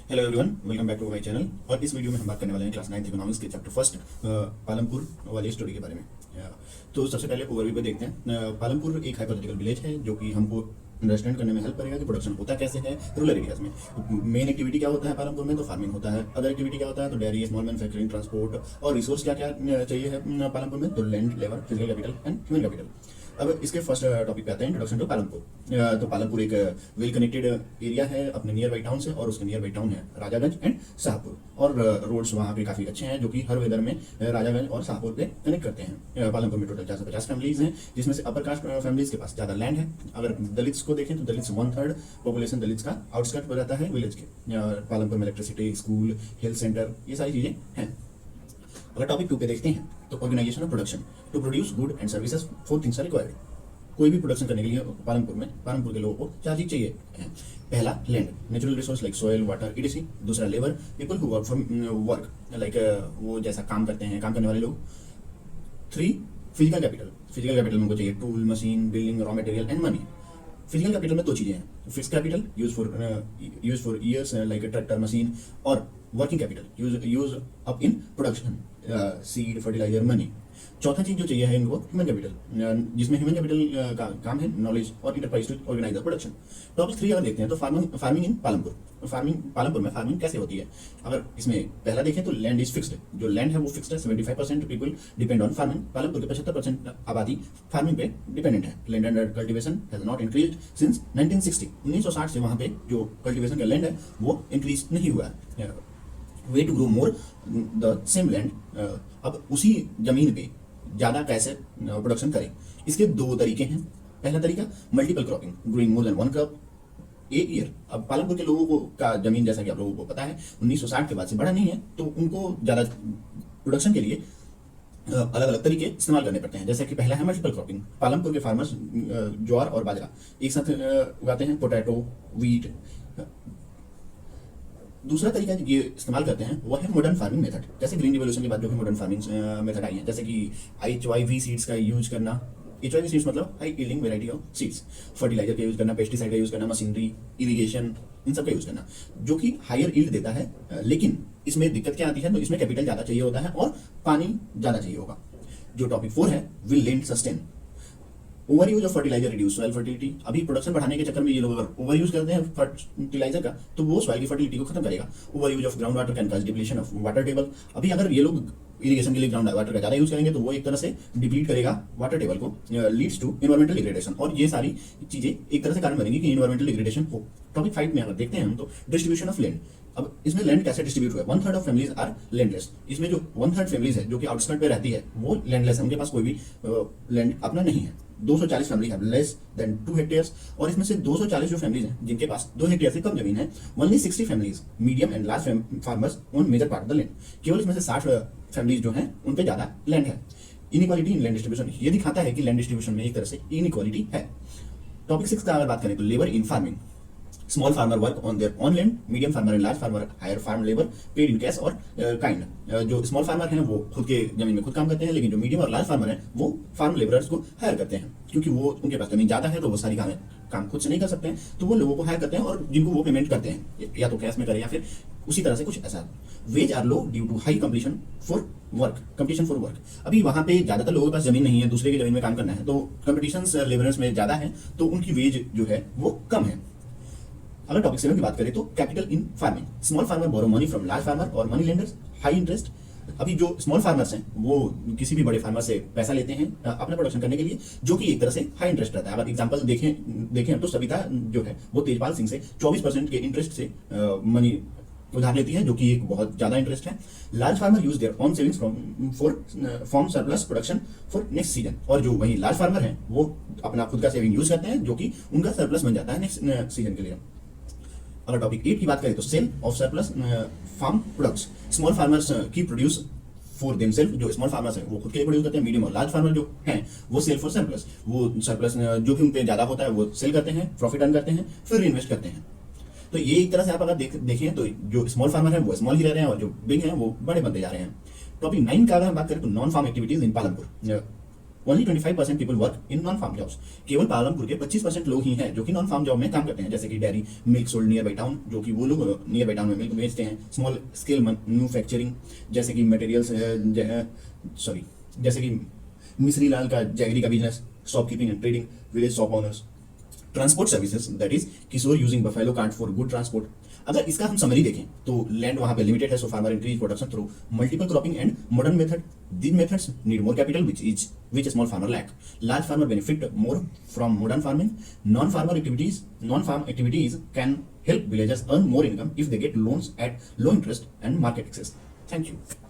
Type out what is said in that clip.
Hello everyone, welcome back to my channel. और इस video में हम बात करने वाले हैं क्लास 9 इकोनॉमिक्स के चैप्टर फर्स्ट पालमपुर वाली स्टोरी के बारे में। तो सबसे पहले ओवरव्यू पे देखते हैं। पालमपुर एक हाइपोथेटिकल विलेज है जो कि हमको अंडरस्टैंड करने में हेल्प करेगा कि प्रोडक्शन होता कैसे है रूरल एरियाज में। मेन एक्टिविटी क्या होता है पालमपुर में, तो फार्मिंग होता है। अदर एक्टिविटी क्या होता है, तो डेयरी, स्मॉल मैन्युफैक्चरिंग, ट्रांसपोर्ट। और रिसोर्स क्या क्या चाहिए है पालमपुर में, तो land, labour, physical capital and human capital. अब इसके फर्स्ट टॉपिक पे आते हैं, इंट्रोडक्शन टू पालमपुर। तो पालमपुर एक वेल कनेक्टेड एरिया है अपने नियर बाई टाउन से, और उसके नियर बाई टाउन है राजागंज एंड शाहपुर। और रोड्स वहाँ के काफ़ी अच्छे हैं जो कि हर वेदर में राजागंज और शाहपुर पे कनेक्ट करते हैं। पालमपुर में टोटल 450 फैमिलीज हैं, जिसमें से अपर कास्ट फैमिलीज के पास ज़्यादा लैंड है। अगर दलित्स को देखें तो दलित्स 1/3 पॉपुलेशन दलित्स का आउटस्कर्ट हो जाता है विलेज के। पालमपुर में इलेक्ट्रिसिटी, स्कूल, हेल्थ सेंटर, ये सारी चीज़ें हैं। अगर टॉपिक 2 पे देखते हैं तो organisation of production to produce good and services 4 things are required. कोई भी प्रोडक्शन करने के लिए पालमपुर के लोगों को 4 चीज चाहिए। पहला land, natural resource like soil, water, etc। दूसरा labour, people who work like वो जैसा काम करते हैं, काम करने वाले लोग। 3 फिजिकल कैपिटल, फिजिकल कैपिटल में उनको चाहिए tool, machine, building, raw material and money. Physical capital में 2 चीजें हैं, fixed capital use for years like tractor, machine, और working capital use up in production, seed, fertiliser, money. चौथा चीज जो चाहिए है इनको ह्यूमन कैपिटल, जिसमें ह्यूमन कैपिटल का काम है नॉलेज और enterprise to organise the production. Topic 3 अगर देखते हैं तो फार्मिंग इन पालमपुर। पालमपुर में फार्मिंग कैसे होती है, अगर इसमें पहला देखें तो लैंड इज फिक्स्ड, जो लैंड है वो फिक्स्ड है। 75% people depend on farming. Palampur के 75% आबादी फार्मिंग पे डिपेंडेंट है। Land under cultivation has not increased since 1960। 1960 से वहाँ पे जो कल्टिवेशन का लैंड है वो इंक्रीज नहीं हुआ है। Way to grow more the same land. अब उसी जमीन पे ज़्यादा कैसे प्रोडक्शन करें, इसके 2 तरीके हैं। पहला तरीका multiple cropping, growing more than 1 crop a year. अब पालमपुर के लोगों को का जमीन जैसा कि आप लोगों को पता है 1960 के बाद से बड़ा नहीं है, तो उनको ज़्यादा प्रोडक्शन के लिए अलग अलग तरीके इस्तेमाल करने पड़ते हैं। जैसे कि पहला है मल्टीपल क्रॉपिंग। पालमपुर के फार्मर्स ज्वार और बाजरा एक साथ उगाते हैं, पोटैटो, वीट। दूसरा तरीका ये इस्तेमाल करते हैं वो है मॉडर्न फार्मिंग मेथड। जैसे ग्रीन रिवोल्यूशन के बाद जो है मॉडर्न फार्मिंग मेथड आई है, जैसे कि HYV सीड्स का यूज करना। HYV सीड्स मतलब high yielding variety of seeds. Fertiliser का यूज करना, पेस्टिसाइड का यूज करना, मशीनरी, इरिगेशन, इन सब का यूज करना, जो कि हायर यील्ड देता है। लेकिन इसमें दिक्कत क्या आती है, तो इसमें कैपिटल ज़्यादा चाहिए होता है और पानी ज़्यादा चाहिए होगा। जो टॉपिक 4 है, will land sustain. Over use of fertiliser reduce soil fertility. अभी प्रोडक्शन बढ़ाने के चक्कर में ये लोग अगर ओवर यूज करते हैं फर्टिलाइजर का, तो वो सॉइल की फर्टिलिटी को खत्म करेगा। Over use of ground water can cause depletion of water table. अभी अगर ये लोग इरिगेशन के लिए ग्राउंड वाटर का ज़्यादा यूज करेंगे तो वो एक तरह से डिप्लीट करेगा वाटर टेबल को, लीड्स टू इन्वायरमेंटल डिग्रेडेशन। और ये सारी चीजें एक तरह से कारण बनेंगी कि इन्वायरमेंटल डिग्रेडेशन हो। टॉपिक 5 में अगर देखते हैं हम तो डिस्ट्रीब्यूशन ऑफ लैंड। अब इसमें लैंड कैसे डिस्ट्रीब्यूट हुआ है, 1/3 ऑफ फैमिलीज आर लैंडलेस। इसमें जो 1/3 फैमिलीज है जो कि आउटस्कर्ट पे रहती है वो लैंडलेस है, उनके पास कोई भी लैंड अपना नहीं है। 240 फैमिली है लेस देन 2 हेक्टेयर्स। और इसमें से 240 जो फैमिलीज हैं जिनके पास 2 हेक्टेयर से कम जमीन है, only 60 families medium and large farmers own major part of the land. केवल इसमें से 60 फैमिलीज जो हैं उन पे ज़्यादा लैंड है। इनइक्वालिटी इन लैंड डिस्ट्रीब्यूशन, ये दिखाता है कि लैंड डिस्ट्रीब्यूशन में एक तरह से इनइक्वालिटी है। टॉपिक 6 का अगर बात करें तो labour in farming. Small farmer work on their on land, medium farmer and large farmer hire farm labour paid in cash और काइंड। जो स्मॉल फार्मर हैं वो खुद के जमीन में खुद काम करते हैं, लेकिन जो मीडियम और लार्ज फार्मर हैं वो फार्म लेबरर्स को हायर करते हैं, क्योंकि वो उनके पास जमीन ज़्यादा है तो वो सारी काम खुद से नहीं कर सकते हैं, तो वो लोगों को हायर करते हैं और जिनको वो पेमेंट करते हैं या तो कैश में करें या फिर उसी तरह से कुछ ऐसा। Wage are low due to high competition for work. अभी वहाँ पे ज़्यादातर लोगों के पास जमीन नहीं है, दूसरे की जमीन में काम करना है, तो कंपटीशन लेबरर्स में ज़्यादा है, तो उनकी वेज जो है वो कम है। अगर टॉपिक 7 की बात करें तो capital in farming. Small farmer borrow money from large farmer और मनी लेंडर्स, हाई इंटरेस्ट। अभी जो स्मॉल फार्मर्स हैं वो किसी भी बड़े फार्मर से पैसा लेते हैं अपना प्रोडक्शन करने के लिए, जो कि एक तरह से हाई इंटरेस्ट रहता है। अगर एग्जांपल देखें तो सविता जो है वो तेजपाल सिंह से 24% के इंटरेस्ट से मनी उधार लेती है, जो कि एक बहुत ज़्यादा इंटरेस्ट है। Large farmer use their on savings from surplus production for next season. और जो वही लार्ज फार्मर हैं वो अपना खुद का सेविंग यूज करते हैं, जो कि उनका सरप्लस बन जाता है नेक्स्ट सीजन के लिए। अगर टॉपिक 8 की बात करें तो sale of surplus farm products. Small farmers की प्रोड्यूस फॉर देमसेल्फ। जो स्मॉल फार्मर्स हैं वो खुद के लिए प्रोड्यूस करते हैं। मीडियम और लार्ज फार्मर जो हैं वो सेल फॉर सरप्लस। वो सरप्लस जो भी उन पे ज़्यादा होता है वो सेल करते हैं, प्रॉफिट अर्न करते हैं, फिर इन्वेस्ट करते हैं। तो ये एक तरह से आप अगर देखें तो जो स्मॉल फार्मर है वो स्मॉल ही रह रहे हैं और जो बिग हैं वो बड़े बनते जा रहे हैं। टॉपिक 9 का अगर हम बात करें तो non farm activities in Palampur. Only 25% people work in non farm jobs. केवल पालमपुर के 25% लोग ही हैं जो कि नॉन फार्म जॉब में काम करते हैं, जैसे कि dairy, milk sold near by town, जो कि वो लोग नियर बाई टाउन में मिल्क बेचते हैं, स्मॉल स्केल मैन्युफैक्चरिंग जैसे कि मटेरियल्स, जैसे कि मिश्री लाल का जैगरी का business, shopkeeping and trading, village shop owners, transport services that is Kishore using buffalo cart for good transport. अगर इसका हम समरी देखें तो लैंड वहां पे लिमिटेड है, so farmer increase production through multiple cropping and modern method. These methods need more capital which a small farmer lack. Large farmer benefit more from modern farming. Non-farm activities can help villagers earn more income if they get loans at low interest and market access. Thank you.